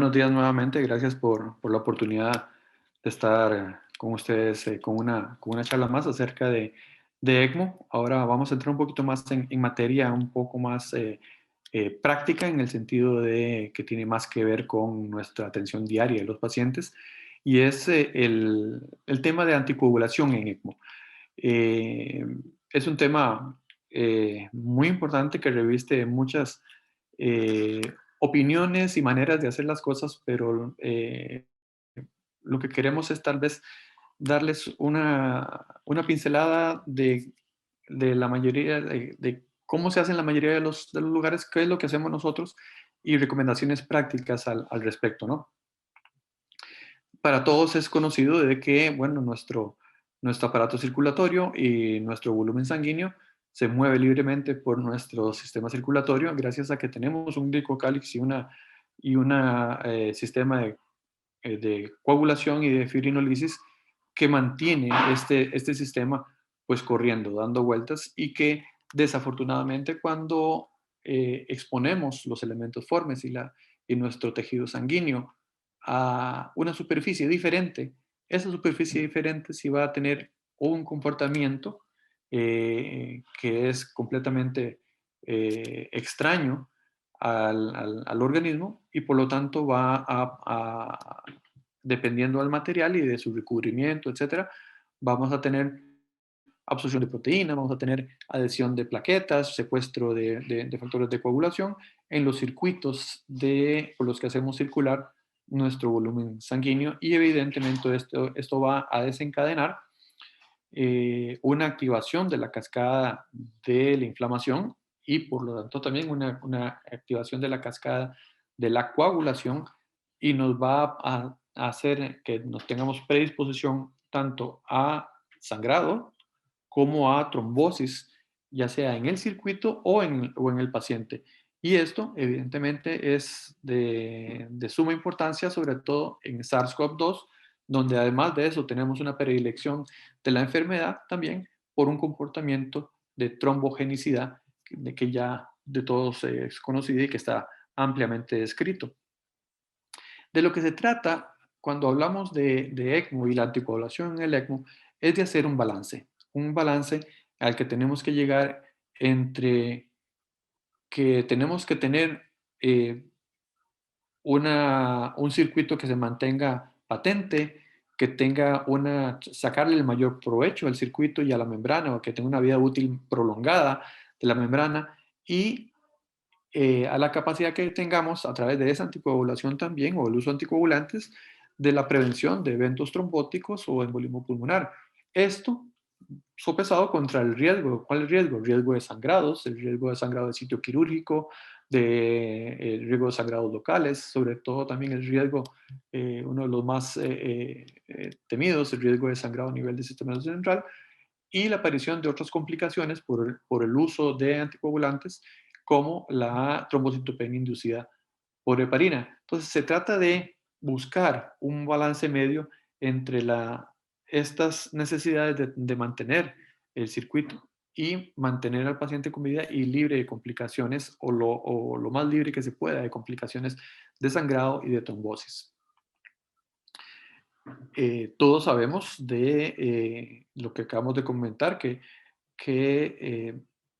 Buenos días nuevamente, gracias por la oportunidad de estar con ustedes con una charla más acerca de ECMO. Ahora vamos a entrar un poquito más en materia, un poco más práctica en el sentido de que tiene más que ver con nuestra atención diaria de los pacientes y es el tema de anticoagulación en ECMO. Eh, es un tema muy importante que reviste muchas eh, opiniones y maneras de hacer las cosas, pero lo que queremos es tal vez darles una pincelada de la mayoría, de cómo se hace en la mayoría de los lugares, qué es lo que hacemos nosotros y recomendaciones prácticas al respecto, ¿no? Para todos es conocido de que, bueno, nuestro aparato circulatorio y nuestro volumen sanguíneo se mueve libremente por nuestro sistema circulatorio gracias a que tenemos un glicocálix y una sistema de coagulación y de fibrinolisis que mantiene este sistema pues corriendo, dando vueltas y que desafortunadamente cuando exponemos los elementos formes y nuestro tejido sanguíneo a una superficie diferente, esa superficie diferente sí va a tener un comportamiento que es completamente extraño al organismo y por lo tanto va dependiendo del material y de su recubrimiento, etcétera, vamos a tener absorción de proteína, vamos a tener adhesión de plaquetas, secuestro de factores de coagulación en los circuitos por los que hacemos circular nuestro volumen sanguíneo y evidentemente esto va a desencadenar una activación de la cascada de la inflamación y por lo tanto también una activación de la cascada de la coagulación y nos va a hacer que nos tengamos predisposición tanto a sangrado como a trombosis, ya sea en el circuito o en el paciente. Y esto, evidentemente, es de suma importancia, sobre todo en SARS-CoV-2, donde además de eso tenemos una predilección de la enfermedad también por un comportamiento de trombogenicidad de que ya de todos es conocido y que está ampliamente descrito. De lo que se trata cuando hablamos de ECMO y la anticoagulación en el ECMO es de hacer un balance al que tenemos que llegar entre que tenemos que tener eh, un circuito que se mantenga patente, que tenga sacarle el mayor provecho al circuito y a la membrana, o que tenga una vida útil prolongada de la membrana y a la capacidad que tengamos a través de esa anticoagulación también o el uso de anticoagulantes de la prevención de eventos trombóticos o embolismo pulmonar. Esto sopesado contra el riesgo. ¿Cuál es el riesgo? El riesgo de sangrados, el riesgo de sangrado de sitio quirúrgico, el riesgo de sangrados locales, sobre todo también el riesgo, uno de los más temidos, el riesgo de sangrado a nivel del sistema nervioso central, y la aparición de otras complicaciones por el uso de anticoagulantes, como la trombocitopenia inducida por heparina. Entonces, se trata de buscar un balance medio entre estas necesidades de mantener el circuito y mantener al paciente con vida y libre de complicaciones o lo más libre que se pueda de complicaciones de sangrado y de trombosis. Todos sabemos de lo que acabamos de comentar, que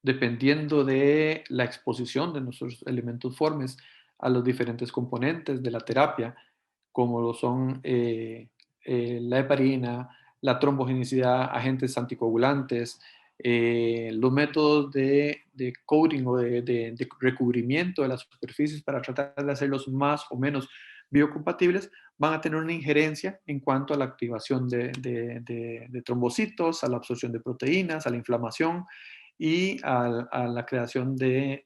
dependiendo de la exposición de nuestros elementos formes a los diferentes componentes de la terapia, como lo son la heparina, la trombogenicidad, agentes anticoagulantes, los métodos de coating o de recubrimiento de las superficies para tratar de hacerlos más o menos biocompatibles, van a tener una injerencia en cuanto a la activación de trombocitos, a la absorción de proteínas, a la inflamación y a la creación de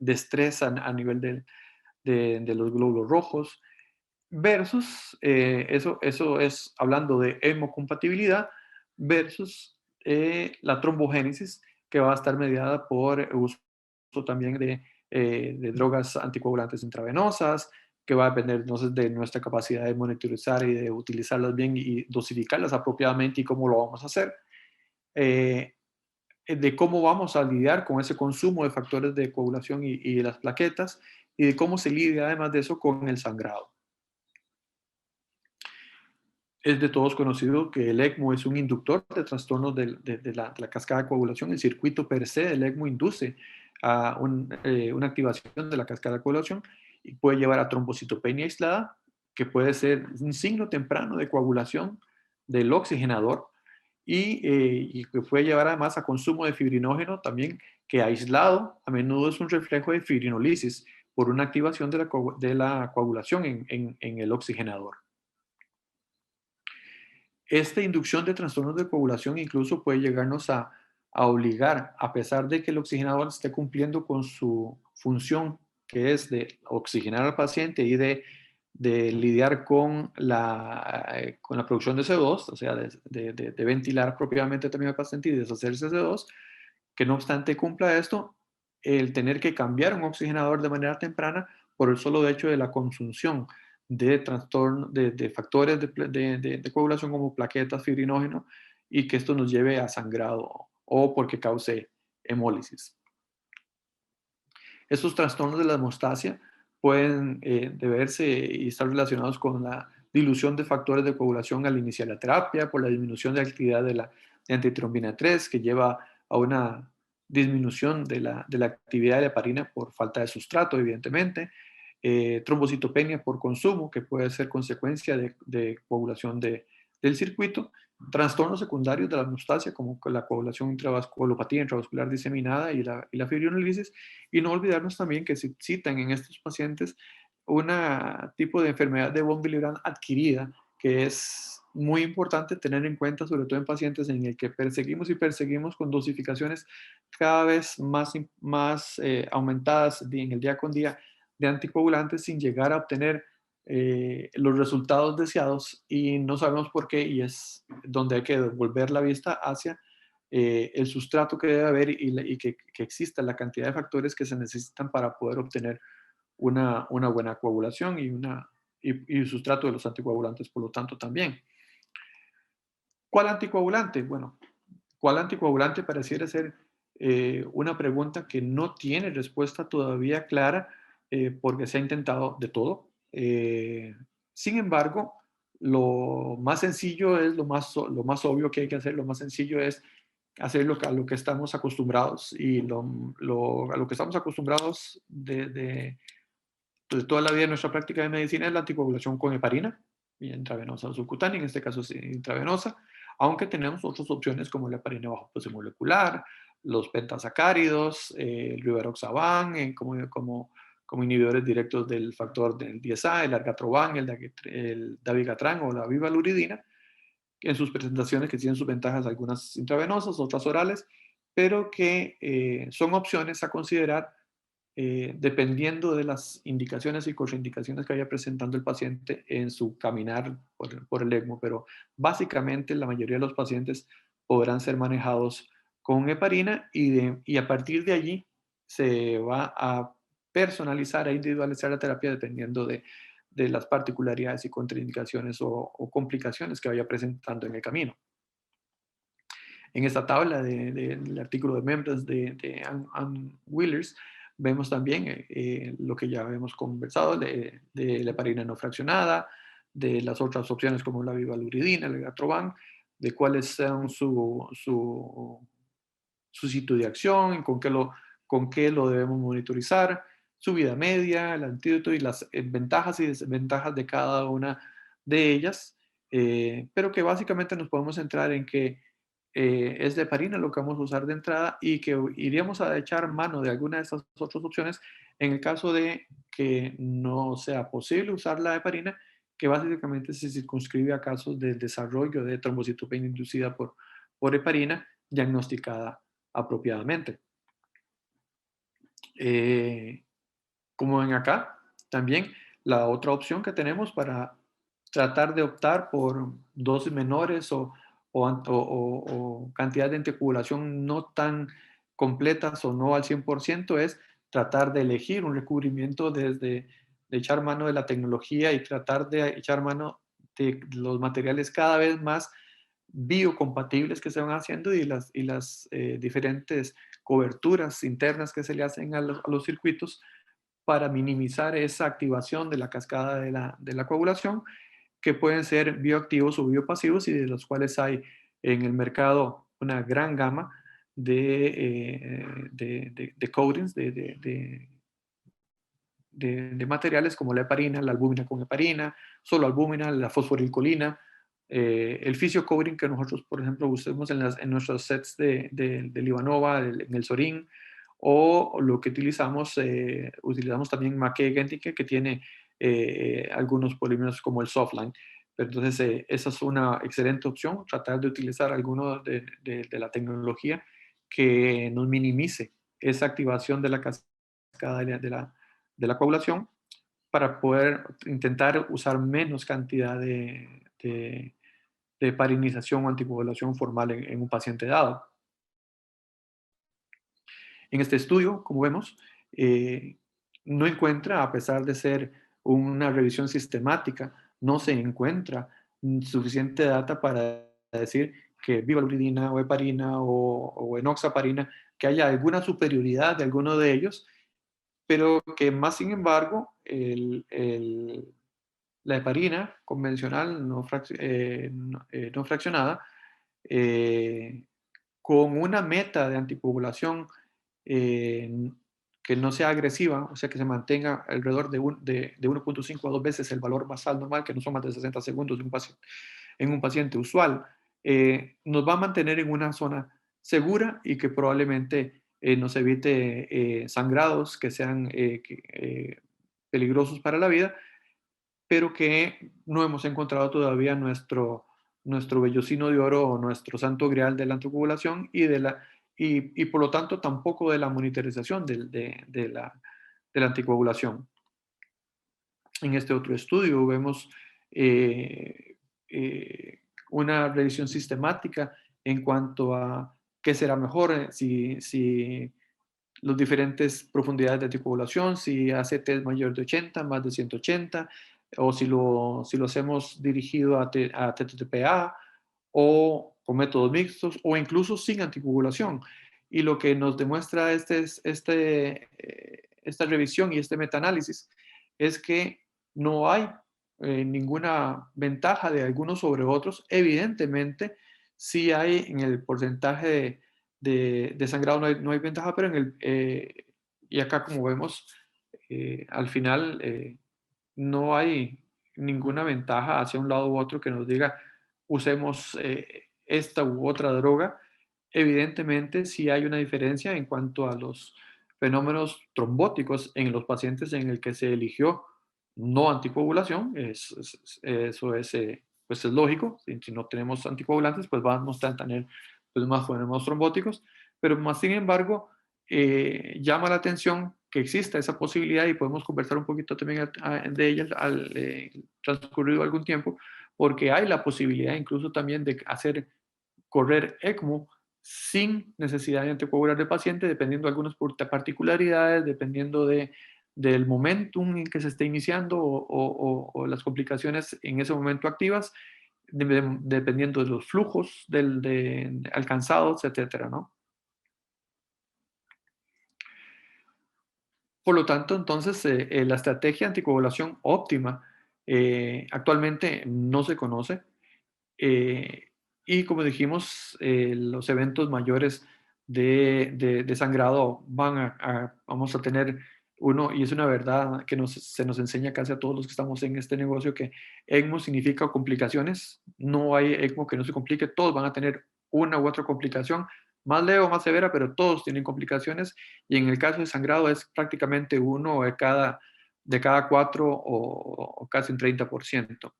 estrés a nivel de los glóbulos rojos, versus, eso es hablando de hemocompatibilidad, versus la trombogénesis, que va a estar mediada por uso también de drogas anticoagulantes intravenosas, que va a depender entonces de nuestra capacidad de monitorizar y de utilizarlas bien y dosificarlas apropiadamente y cómo lo vamos a hacer. Eh, de cómo vamos a lidiar con ese consumo de factores de coagulación y las plaquetas y de cómo se lidia además de eso con el sangrado. Es de todos conocido que el ECMO es un inductor de trastornos de la cascada de coagulación. El circuito per se del ECMO induce a una activación de la cascada de coagulación y puede llevar a trombocitopenia aislada, que puede ser un signo temprano de coagulación del oxigenador y que puede llevar además a consumo de fibrinógeno también, que aislado a menudo es un reflejo de fibrinolisis por una activación de la coagulación en el oxigenador. Esta inducción de trastornos de coagulación incluso puede llegarnos a obligar, a pesar de que el oxigenador esté cumpliendo con su función, que es de oxigenar al paciente y de lidiar con la producción de CO2, o sea, de ventilar propiamente también al paciente y deshacerse de CO2, que no obstante cumpla esto, el tener que cambiar un oxigenador de manera temprana por el solo hecho de la consunción de trastorno, de factores de coagulación como plaquetas, fibrinógeno, y que esto nos lleve a sangrado o porque cause hemólisis. Estos trastornos de la hemostasia pueden deberse y estar relacionados con la dilución de factores de coagulación al iniciar la terapia, por la disminución de actividad de antitrombina 3, que lleva a una disminución de la actividad de la heparina por falta de sustrato, evidentemente, trombocitopenia por consumo, que puede ser consecuencia de coagulación del circuito, trastornos secundarios de la hemostasia, como la coagulación intravasculopatía intravascular diseminada y la fibrinolisis, y no olvidarnos también que se citan en estos pacientes un tipo de enfermedad de von Willebrand adquirida, que es muy importante tener en cuenta, sobre todo en pacientes en el que perseguimos con dosificaciones cada vez más aumentadas en el día con día de anticoagulantes sin llegar a obtener los resultados deseados y no sabemos por qué y es donde hay que volver la vista hacia el sustrato que debe haber y que exista la cantidad de factores que se necesitan para poder obtener una buena coagulación y sustrato de los anticoagulantes, por lo tanto, también. ¿Cuál anticoagulante? Bueno, ¿cuál anticoagulante pareciera ser una pregunta que no tiene respuesta todavía clara porque se ha intentado de todo? Sin embargo, lo más sencillo es lo más obvio que hay que hacer, lo más sencillo es hacer a lo que estamos acostumbrados y a lo que estamos acostumbrados de toda la vida de nuestra práctica de medicina es la anticoagulación con heparina, intravenosa o subcutánea, en este caso es intravenosa, aunque tenemos otras opciones como la heparina bajo peso molecular, los pentasacáridos, el rivaroxaban, como inhibidores directos del factor del 10A, el argatroban, el dabigatran o la vivaluridina, en sus presentaciones que tienen sus ventajas, algunas intravenosas, otras orales, pero que son opciones a considerar dependiendo de las indicaciones y contraindicaciones que vaya presentando el paciente en su caminar por el ECMO, pero básicamente la mayoría de los pacientes podrán ser manejados con heparina y a partir de allí se va a personalizar e individualizar la terapia dependiendo de las particularidades y contraindicaciones o complicaciones que vaya presentando en el camino. En esta tabla del artículo de Members de Ann Willers, vemos también lo que ya hemos conversado de la heparina no fraccionada, de las otras opciones como la vivaluridina, el gatroban, de cuáles son su sitio de acción, con qué lo debemos monitorizar, su vida media, el antídoto y las ventajas y desventajas de cada una de ellas, pero que básicamente nos podemos centrar en que es de heparina lo que vamos a usar de entrada y que iríamos a echar mano de alguna de estas otras opciones en el caso de que no sea posible usar la heparina, que básicamente se circunscribe a casos de desarrollo de trombocitopenia inducida por heparina diagnosticada apropiadamente. Como ven acá, también la otra opción que tenemos para tratar de optar por dosis menores o cantidad de anticoagulación no tan completas o no al 100% es tratar de elegir un recubrimiento de echar mano de la tecnología y tratar de echar mano de los materiales cada vez más biocompatibles que se van haciendo y las diferentes coberturas internas que se le hacen a los circuitos para minimizar esa activación de la cascada de la coagulación, que pueden ser bioactivos o biopasivos y de los cuales hay en el mercado una gran gama de coatings, de materiales como la heparina, la albúmina con heparina, solo albúmina, la fosforilcolina, el fisio-coating que nosotros, por ejemplo, usamos en nuestros sets de Livanova, en el Sorin, o lo que utilizamos también Maquet Gentique, que tiene algunos polímeros como el Softline. Pero entonces, esa es una excelente opción, tratar de utilizar alguno de la tecnología que nos minimice esa activación de la cascada de la coagulación para poder intentar usar menos cantidad de parinización o anticoagulación formal en un paciente dado. En este estudio, como vemos, no encuentra, a pesar de ser una revisión sistemática, no se encuentra suficiente data para decir que vivaluridina o heparina o enoxaparina, que haya alguna superioridad de alguno de ellos, pero que más sin embargo la heparina convencional no fraccionada, eh, con una meta de anticoagulación eh, que no sea agresiva, o sea que se mantenga alrededor de 1.5 a 2 veces el valor basal normal, que no son más de 60 segundos en un paciente usual, nos va a mantener en una zona segura y que probablemente nos evite sangrados que sean peligrosos para la vida, pero que no hemos encontrado todavía nuestro vellocino de oro o nuestro santo grial de la anticoagulación y por lo tanto tampoco de la monitorización de la anticoagulación. En este otro estudio vemos eh, eh, una revisión sistemática en cuanto a qué será mejor, si las diferentes profundidades de anticoagulación, si ACT es mayor de 80, más de 180, o si lo hacemos dirigido a TTPA o con métodos mixtos o incluso sin anticoagulación. Y lo que nos demuestra esta revisión y este metaanálisis es que no hay ninguna ventaja de algunos sobre otros. Evidentemente, sí hay en el porcentaje de sangrado, no hay ventaja, pero y acá como vemos, al final no hay ninguna ventaja hacia un lado u otro que nos diga usemos esta u otra droga. Evidentemente, sí hay una diferencia en cuanto a los fenómenos trombóticos en los pacientes en el que se eligió no anticoagulación. Eso pues es lógico. Si no tenemos anticoagulantes, pues vamos a tener pues, más fenómenos trombóticos. Pero más sin embargo, llama la atención que exista esa posibilidad y podemos conversar un poquito también de ella al transcurrido algún tiempo, porque hay la posibilidad incluso también de hacer correr ECMO sin necesidad de anticoagular del paciente, dependiendo de algunas particularidades, dependiendo del momentum en que se esté iniciando o las complicaciones en ese momento activas, dependiendo de los flujos alcanzados, etcétera, ¿no? Por lo tanto, entonces, la estrategia de anticoagulación óptima actualmente no se conoce. Y como dijimos, los eventos mayores de sangrado vamos a tener uno, y es una verdad que se nos enseña casi a todos los que estamos en este negocio, que ECMO significa complicaciones. No hay ECMO que no se complique, todos van a tener una u otra complicación, más leve o más severa, pero todos tienen complicaciones. Y en el caso de sangrado es prácticamente uno de cada cuatro o casi un 30%.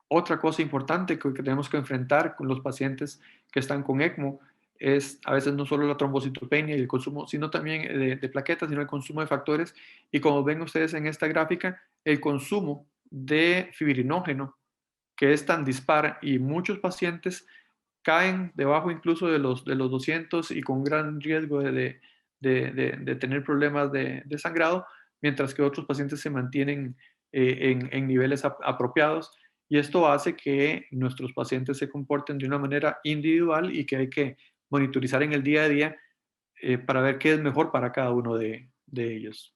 Otra cosa importante que tenemos que enfrentar con los pacientes que están con ECMO es a veces no solo la trombocitopenia y el consumo, sino también de plaquetas, sino el consumo de factores. Y como ven ustedes en esta gráfica, el consumo de fibrinógeno, que es tan dispar y muchos pacientes caen debajo incluso de los 200 y con gran riesgo de tener problemas de sangrado, mientras que otros pacientes se mantienen en niveles apropiados. Y esto hace que nuestros pacientes se comporten de una manera individual y que hay que monitorizar en el día a día para ver qué es mejor para cada uno de ellos.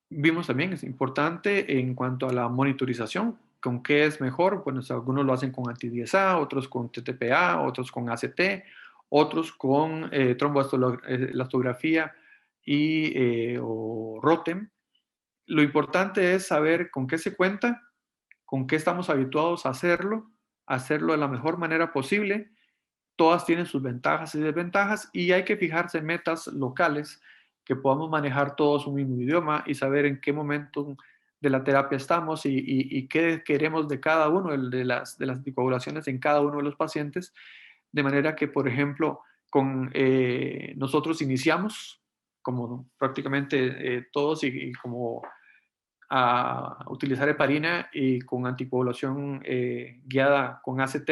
Vimos también, es importante en cuanto a la monitorización, con qué es mejor. Bueno, algunos lo hacen con anti-10A, otros con TTPA, otros con ACT, otros con tromboelastografía o ROTEM. Lo importante es saber con qué se cuenta, con qué estamos habituados a hacerlo de la mejor manera posible. Todas tienen sus ventajas y desventajas y hay que fijarse en metas locales que podamos manejar todos un mismo idioma y saber en qué momento de la terapia estamos y qué queremos de cada uno de las anticoagulaciones en cada uno de los pacientes, de manera que, por ejemplo, nosotros iniciamos, como prácticamente todos, y como a utilizar heparina y con anticoagulación guiada con ACT,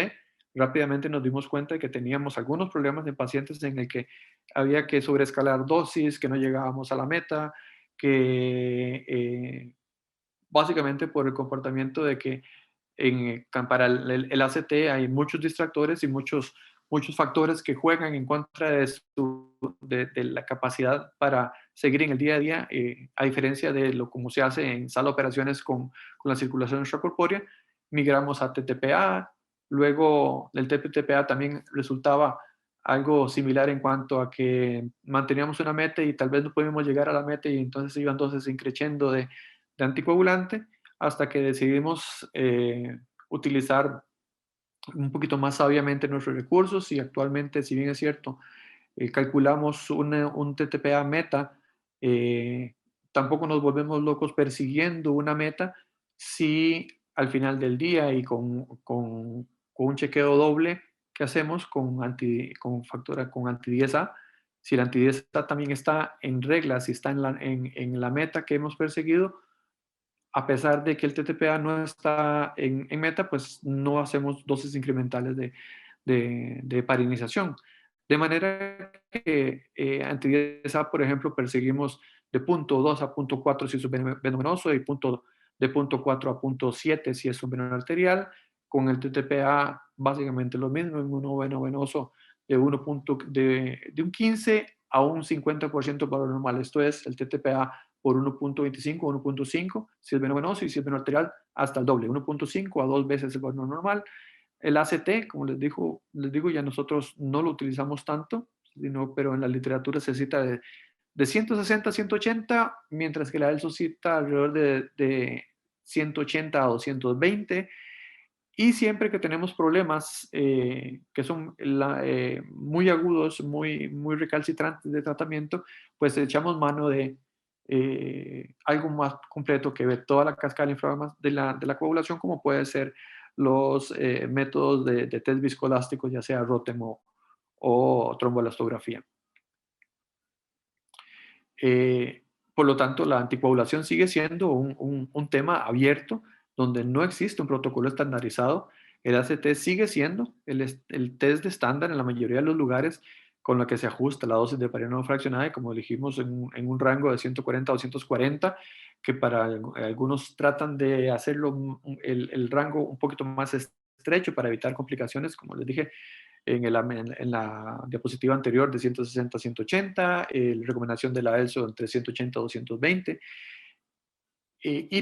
rápidamente nos dimos cuenta de que teníamos algunos problemas en pacientes en el que había que sobreescalar dosis, que no llegábamos a la meta, que básicamente por el comportamiento de que para el ACT hay muchos distractores y muchos factores que juegan en contra de la capacidad para seguir en el día a día, a diferencia de lo como se hace en sala de operaciones con la circulación extracorpórea. Migramos a TTPA, luego el TTPA también resultaba algo similar en cuanto a que manteníamos una meta y tal vez no podíamos llegar a la meta y entonces iban dosis increciendo de anticoagulante hasta que decidimos utilizar un poquito más sabiamente nuestros recursos y actualmente, si bien es cierto, calculamos un TTPA meta, eh, tampoco nos volvemos locos persiguiendo una meta si al final del día y con un chequeo doble que hacemos con anti-10A, si el anti-10A también está en regla, si está en la meta que hemos perseguido, a pesar de que el TTPA no está en meta, pues no hacemos dosis incrementales de heparinización. De manera que anti-10A, por ejemplo, perseguimos de punto 2 a punto 4 si es un veno venoso y de punto 4 a punto 7 si es un veno arterial. Con el TTPA básicamente lo mismo, en un veno venoso de un 15 a un 50% para lo normal. Esto es el TTPA por 1.25, 1.5, si es veno venoso, y si es veno arterial, hasta el doble, 1.5 a 2 veces el veno normal. El ACT, como les digo, ya nosotros no lo utilizamos tanto, pero en la literatura se cita de 160 a 180, mientras que la ELSO cita alrededor de 180 a 220. Y siempre que tenemos problemas que son muy agudos, muy recalcitrantes de tratamiento, pues echamos mano de algo más completo que ve toda la cascada de la coagulación, como puede ser los métodos de test viscoelásticos, ya sea ROTEM o tromboelastografía. Por lo tanto, la anticoagulación sigue siendo un tema abierto donde no existe un protocolo estandarizado. El ACT sigue siendo el test de estándar en la mayoría de los lugares con lo que se ajusta la dosis de heparina no fraccionada, y como dijimos, en un rango de 140 a 240, que para algunos tratan de hacerlo el rango un poquito más estrecho para evitar complicaciones, como les dije, en la diapositiva anterior de 160 a 180, la recomendación de la ELSO entre 180 a 220,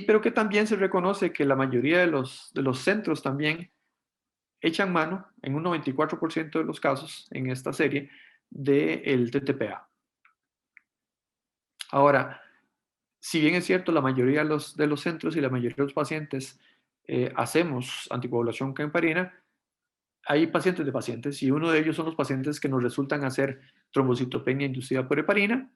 pero que también se reconoce que la mayoría de los centros también echan mano, en un 94% de los casos en esta serie, del TTPA. Ahora, si bien es cierto, la mayoría de los centros y la mayoría de los pacientes hacemos anticoagulación con heparina, hay pacientes de pacientes y uno de ellos son los pacientes que nos resultan hacer trombocitopenia inducida por heparina,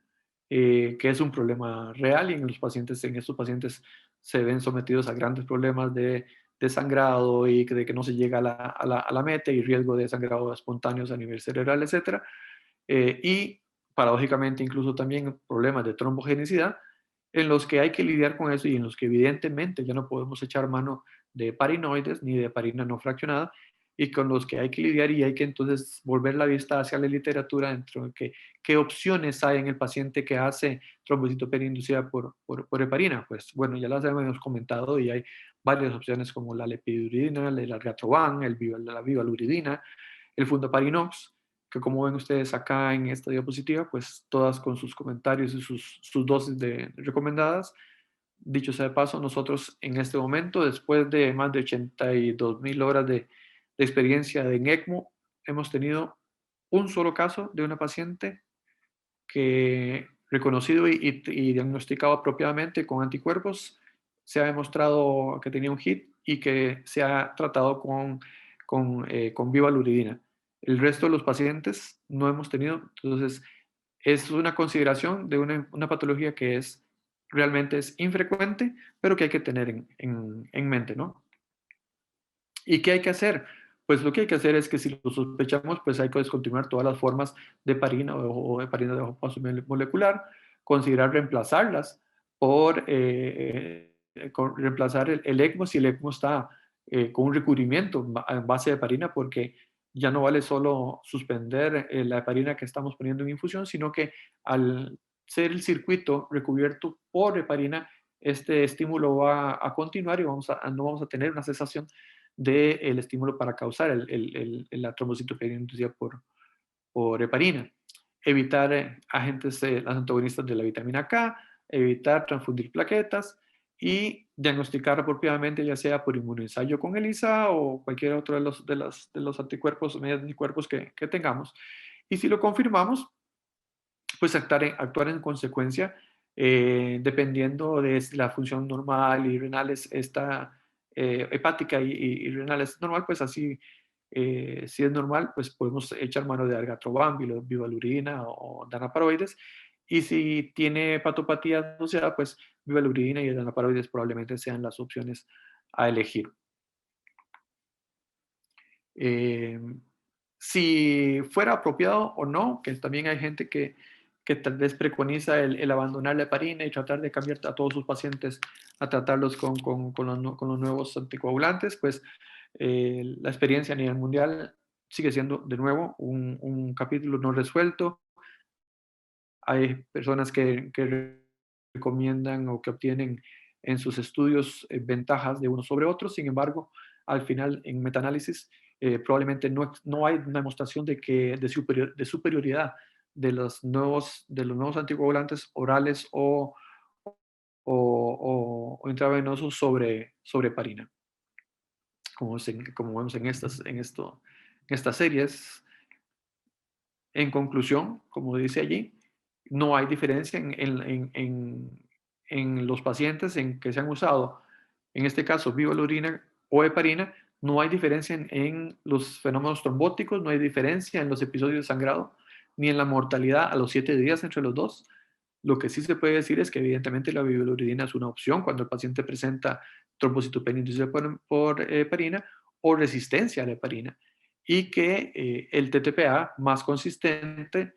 que es un problema real, y en estos pacientes se ven sometidos a grandes problemas de sangrado y de que no se llega a la meta y riesgo de sangrado espontáneos a nivel cerebral, etc. Y paradójicamente incluso también problemas de trombogenicidad en los que hay que lidiar con eso y en los que evidentemente ya no podemos echar mano de heparinoides ni de heparina no fraccionada, y con los que hay que lidiar, y hay que entonces volver la vista hacia la literatura dentro de qué opciones hay en el paciente que hace trombocitopenia inducida por heparina. Pues bueno, ya las hemos comentado y hay varias opciones como la lepidurina, el argatroban, la vivaluridina, el fundoparinox, que como ven ustedes acá en esta diapositiva, pues todas con sus comentarios y sus dosis recomendadas. Dicho sea de paso, nosotros en este momento, después de más de 82,000 horas de experiencia en ECMO, hemos tenido un solo caso de una paciente que reconocido y diagnosticado apropiadamente con anticuerpos, se ha demostrado que tenía un HIT y que se ha tratado con vivaluridina. El resto de los pacientes no hemos tenido, entonces es una consideración de una patología que realmente es infrecuente, pero que hay que tener en mente, ¿no? ¿Y qué hay que hacer? Pues lo que hay que hacer es que si lo sospechamos, pues hay que descontinuar todas las formas de heparina o heparina de bajo paso molecular, considerar reemplazarlas reemplazar el ECMO si el ECMO está con un recubrimiento en base de heparina, porque ya no vale solo suspender la heparina que estamos poniendo en infusión, sino que al ser el circuito recubierto por heparina, este estímulo va a continuar y no vamos a tener una cesación del estímulo para causar la trombocitopenia inducida por heparina. Evitar agentes, las antagonistas de la vitamina K, evitar transfundir plaquetas y diagnosticar apropiadamente, ya sea por inmunoensayo con ELISA o cualquier otro de los anticuerpos, medios anticuerpos que tengamos. Y si lo confirmamos, pues actuar en consecuencia, dependiendo de si la función normal y renal está hepática y renal es normal, pues así, si es normal, pues podemos echar mano de argatroban, bivalurina o danaparoides. Y si tiene hepatopatía asociada, pues bivalurina y danaparoides probablemente sean las opciones a elegir. Eh, si fuera apropiado o no, que también hay gente que tal vez preconiza el abandonar la heparina y tratar de cambiar a todos sus pacientes a tratarlos con los nuevos anticoagulantes, pues la experiencia a nivel mundial sigue siendo de nuevo un capítulo no resuelto. Hay personas que recomiendan o que obtienen en sus estudios ventajas de unos sobre otros. Sin embargo, al final, en metaanálisis, probablemente no hay una demostración de superioridad de los nuevos anticoagulantes orales o intravenosos sobre heparina, como vemos en estas series. En conclusión, como dice allí, no hay diferencia en los pacientes en que se han usado, en este caso, vivalurina o heparina. No hay diferencia en los fenómenos trombóticos, no hay diferencia en los episodios de sangrado, ni en la mortalidad a los 7 días entre los dos. Lo que sí se puede decir es que evidentemente la vivaluridina es una opción cuando el paciente presenta trombocitopenia inducida por heparina o resistencia a la heparina, y que el TTPA más consistente,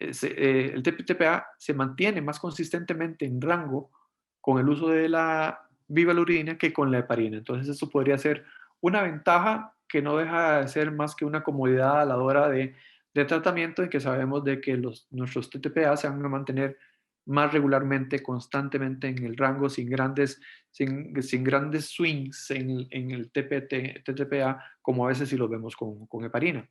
el TTPA se mantiene más consistentemente en rango con el uso de la vivalurina que con la heparina. Entonces eso podría ser una ventaja que no deja de ser más que una comodidad a la hora de tratamiento, en que sabemos de que nuestros TTPA se van a mantener más regularmente, constantemente en el rango, sin grandes swings en el TTPA, como a veces si lo vemos con heparina.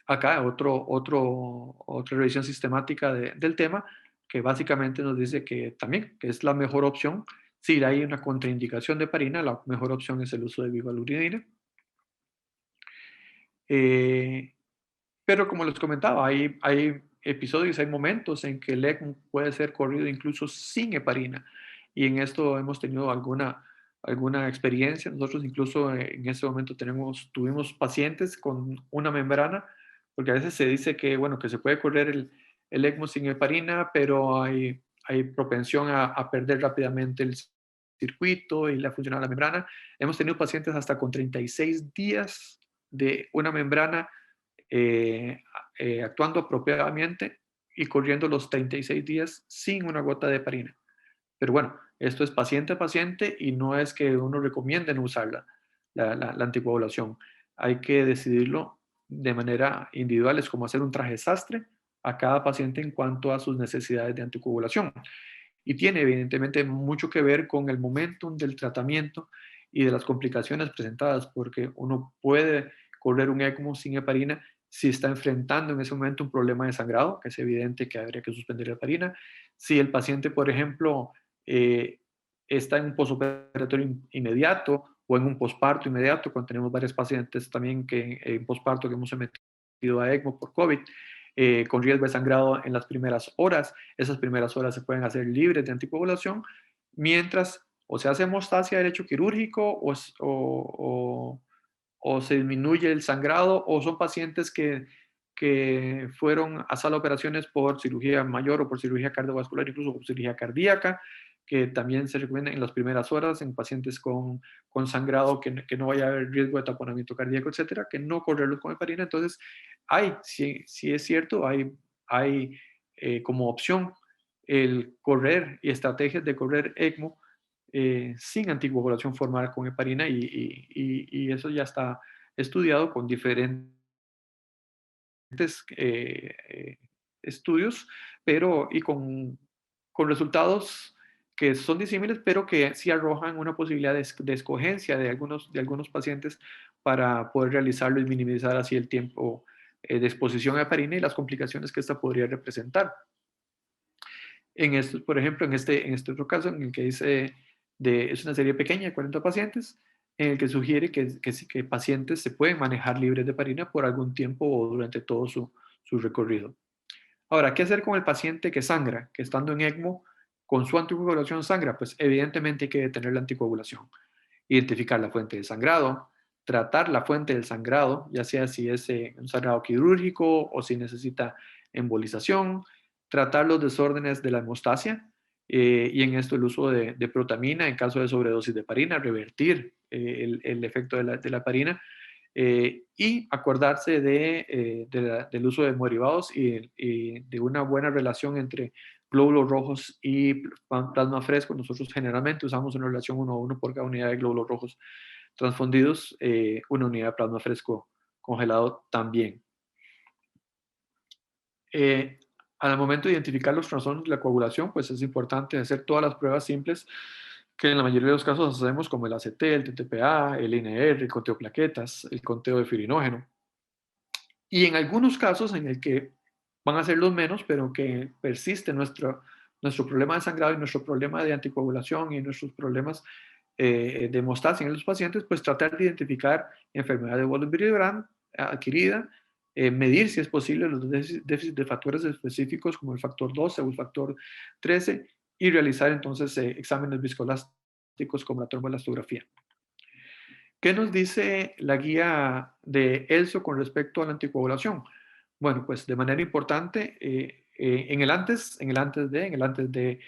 Acá otra revisión sistemática del tema, que básicamente nos dice que también que es la mejor opción. Si hay una contraindicación de heparina, la mejor opción es el uso de vivaluridina. Pero como les comentaba, hay episodios, hay momentos en que el ECMO puede ser corrido incluso sin heparina. Y en esto hemos tenido alguna experiencia. Nosotros incluso en ese momento tuvimos pacientes con una membrana, porque a veces se dice que, bueno, que se puede correr el ECMO sin heparina, pero hay propensión a perder rápidamente el circuito y la función de la membrana. Hemos tenido pacientes hasta con 36 días de una membrana actuando apropiadamente y corriendo los 36 días sin una gota de heparina. Pero bueno, esto es paciente a paciente y no es que uno recomiende no usar la anticoagulación. Hay que decidirlo de manera individual, es como hacer un traje sastre a cada paciente en cuanto a sus necesidades de anticoagulación. Y tiene evidentemente mucho que ver con el momentum del tratamiento y de las complicaciones presentadas, porque uno puede correr un ECMO sin heparina si está enfrentando en ese momento un problema de sangrado, que es evidente que habría que suspender la heparina, si el paciente, por ejemplo, está en un posoperatorio inmediato o en un posparto inmediato, cuando tenemos varios pacientes también que en posparto que hemos sometido a ECMO por COVID, con riesgo de sangrado en las primeras horas. Esas primeras horas se pueden hacer libres de anticoagulación, mientras o se hace hemostasia del hecho quirúrgico o se disminuye el sangrado, o son pacientes que fueron a sala de operaciones por cirugía mayor o por cirugía cardiovascular, incluso por cirugía cardíaca, que también se recomienda en las primeras horas en pacientes con sangrado, que no vaya a haber riesgo de taponamiento cardíaco, etcétera, que no correrlos con heparina. Entonces, sí es cierto, hay como opción el correr y estrategias de correr ECMO sin anticoagulación formal con heparina, y eso ya está estudiado con diferentes estudios, pero con resultados que son disímiles, pero que sí arrojan una posibilidad de escogencia de algunos pacientes para poder realizarlo y minimizar así el tiempo de exposición a heparina y las complicaciones que esta podría representar. En esto, por ejemplo, en este otro caso, en el que es una serie pequeña de 40 pacientes, en el que sugiere que pacientes se pueden manejar libres de heparina por algún tiempo o durante todo su recorrido. Ahora, ¿qué hacer con el paciente que sangra, que estando en ECMO con su anticoagulación sangra? Pues evidentemente hay que detener la anticoagulación, identificar la fuente de sangrado, tratar la fuente del sangrado, ya sea si es un sangrado quirúrgico o si necesita embolización, tratar los desórdenes de la hemostasia, y en esto el uso de protamina en caso de sobredosis de heparina, revertir el efecto de la heparina, y acordarse del uso de hemoderivados y de una buena relación entre glóbulos rojos y plasma fresco. Nosotros generalmente usamos una relación 1:1 por cada unidad de glóbulos rojos transfundidos, una unidad de plasma fresco congelado también. Eh, Al momento de identificar los trastornos de la coagulación, pues es importante hacer todas las pruebas simples que en la mayoría de los casos hacemos, como el ACT, el TTPA, el INR, el conteo de plaquetas, el conteo de fibrinogen. Y en algunos casos en el que van a ser los menos, pero que persiste nuestro problema de sangrado y nuestro problema de anticoagulación y nuestros problemas de hemostasia en los pacientes, pues tratar de identificar enfermedad de Waldenström adquirida, medir si es posible los déficits de factores específicos como el factor 12 o el factor 13, y realizar entonces exámenes viscoelásticos como la tromboelastografía. ¿Qué nos dice la guía de ELSO con respecto a la anticoagulación? Bueno, pues de manera importante, en el antes de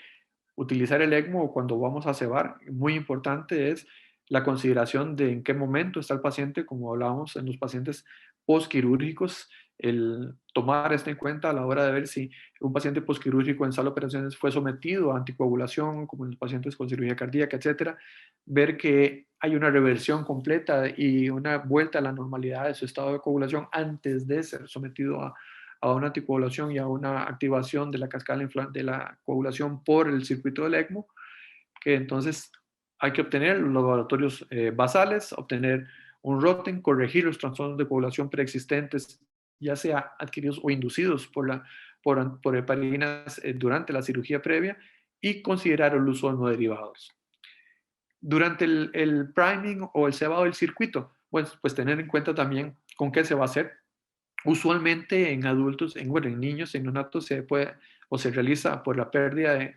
utilizar el ECMO o cuando vamos a cebar, muy importante es la consideración de en qué momento está el paciente, como hablábamos en los pacientes postquirúrgicos, el tomar esto en cuenta a la hora de ver si un paciente postquirúrgico en sala de operaciones fue sometido a anticoagulación, como en los pacientes con cirugía cardíaca, etcétera, ver que hay una reversión completa y una vuelta a la normalidad de su estado de coagulación antes de ser sometido a una anticoagulación y a una activación de la cascada de la coagulación por el circuito del ECMO, que entonces hay que obtener los laboratorios basales, obtener un ROTEM, corregir los trastornos de coagulación preexistentes, ya sea adquiridos o inducidos por heparinas durante la cirugía previa, y considerar el uso de no derivados. Durante el priming o el cebado del circuito, pues tener en cuenta también con qué se va a hacer. Usualmente en adultos, en niños, en neonatos se puede o se realiza por la pérdida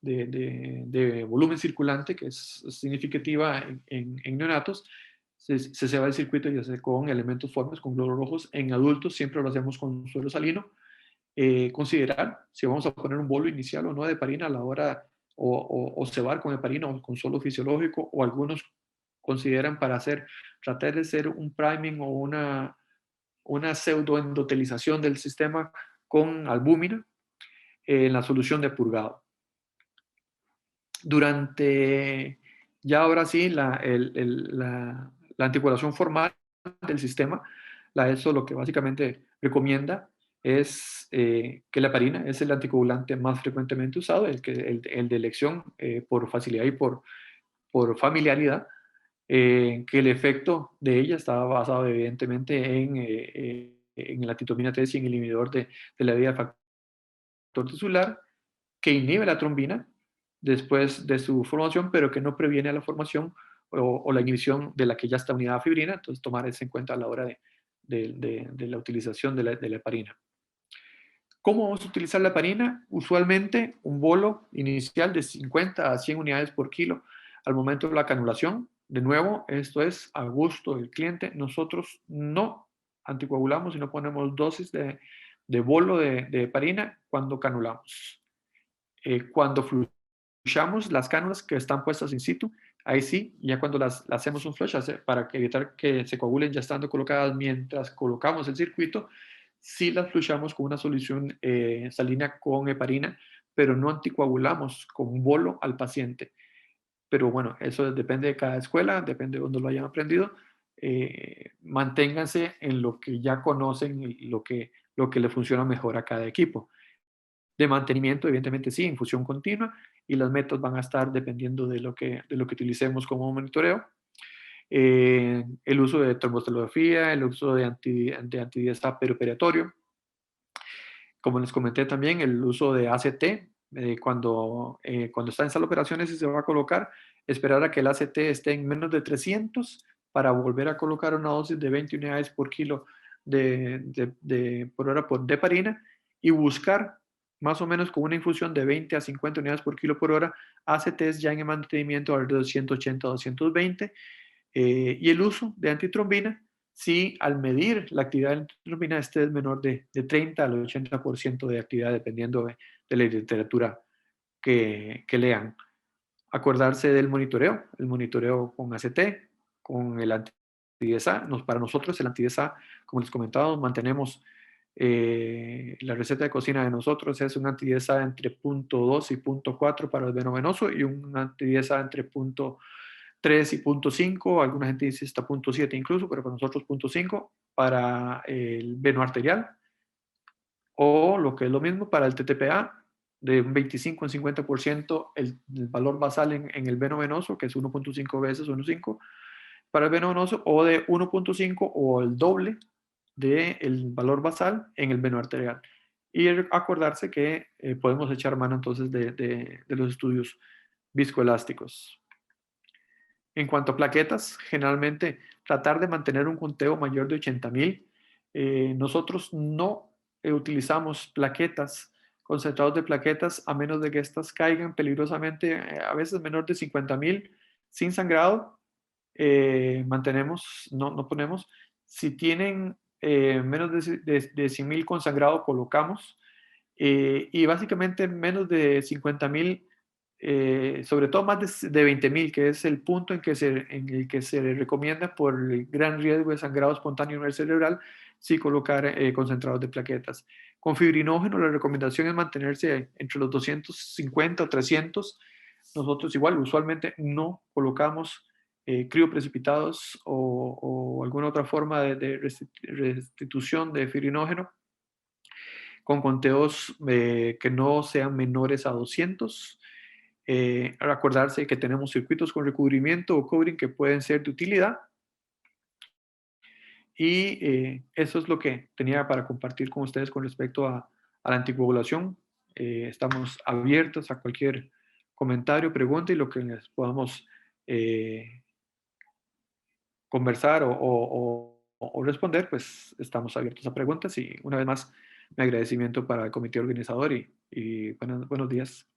de volumen circulante, que es significativa en neonatos. Se ceba el circuito y se hace con elementos formes, con glóbulos rojos. En adultos siempre lo hacemos con suero salino. Considerar si vamos a poner un bolo inicial o no de heparina a la hora, o cebar con heparina o con suelo fisiológico, o algunos consideran tratar de hacer un priming o una pseudoendotelización del sistema con albúmina en la solución de purgado. Durante, ya ahora sí, la anticoagulación formal del sistema, la ESO lo que básicamente recomienda es que la heparina es el anticoagulante más frecuentemente usado, el de elección por facilidad y por familiaridad, que el efecto de ella está basado evidentemente en la titomina 3 y en el inhibidor de la vía del factor tisular, que inhibe la trombina después de su formación, pero que no previene la formación o la inhibición de la que ya está unida a fibrina. Entonces, tomar eso en cuenta a la hora de la utilización de la heparina. ¿Cómo vamos a utilizar la heparina? Usualmente un bolo inicial de 50 a 100 unidades por kilo al momento de la canulación. De nuevo, esto es a gusto del cliente. Nosotros no anticoagulamos y no ponemos dosis de bolo de heparina cuando canulamos. Cuando flushamos las cánulas que están puestas in situ, ahí sí, ya cuando las hacemos un flush para evitar que se coagulen ya estando colocadas mientras colocamos el circuito, sí las flushamos con una solución salina con heparina, pero no anticoagulamos con un bolo al paciente. Pero bueno, eso depende de cada escuela, depende de dónde lo hayan aprendido. Manténganse en lo que ya conocen y lo que le funciona mejor a cada equipo. De mantenimiento, evidentemente sí, infusión continua, y las metas van a estar dependiendo de lo que utilicemos como monitoreo. El uso de trombostelografía, el uso de antidiazepam perioperatorio. Como les comenté también, el uso de ACT, cuando está en sala de operaciones y se va a colocar, esperar a que el ACT esté en menos de 300 para volver a colocar una dosis de 20 unidades por kilo por hora de heparina y buscar más o menos con una infusión de 20 a 50 unidades por kilo por hora, ACTs ya en el mantenimiento alrededor de 180 a 220, y el uso de antitrombina si al medir la actividad de la antitrombina este es menor de 30 al 80% de actividad dependiendo de la literatura que lean. Acordarse del monitoreo, el monitoreo con ACT, con el anti-DSA. Para nosotros el anti-DSA, como les comentaba, mantenemos la receta de cocina de nosotros es un anti-DSA entre 0.2 y 0.4 para el veno venoso y un anti-DSA entre 0.3 y 0.5, alguna gente dice hasta 0.7 incluso, pero para nosotros 0.5 para el veno arterial, o lo que es lo mismo para el TTPA, de un 25 en 50% el valor basal en el veno venoso, que es 1.5 veces 1.5 para el veno venoso, o de 1.5 o el doble del valor basal en el veno arterial. Y acordarse que podemos echar mano entonces de los estudios viscoelásticos. En cuanto a plaquetas, generalmente tratar de mantener un conteo mayor de 80,000. Nosotros no utilizamos plaquetas, concentrados de plaquetas, a menos de que éstas caigan peligrosamente, a veces menor de 50,000, sin sangrado. No ponemos. Si tienen menos de 100,000 con sangrado, colocamos. Y básicamente menos de 50,000, sobre todo más de 20,000, que es el punto en el que se recomienda por el gran riesgo de sangrado espontáneo a nivel cerebral, sí colocar concentrados de plaquetas. Con fibrinógeno la recomendación es mantenerse entre los 250 o 300. Nosotros igual usualmente no colocamos crioprecipitados o alguna otra forma de restitución de fibrinógeno con conteos que no sean menores a 200. Acordarse que tenemos circuitos con recubrimiento o covering que pueden ser de utilidad. Y eso es lo que tenía para compartir con ustedes con respecto a la anticoagulación. Estamos abiertos a cualquier comentario, pregunta y lo que les podamos conversar o responder, pues estamos abiertos a preguntas. Y una vez más, mi agradecimiento para el comité organizador y buenos días.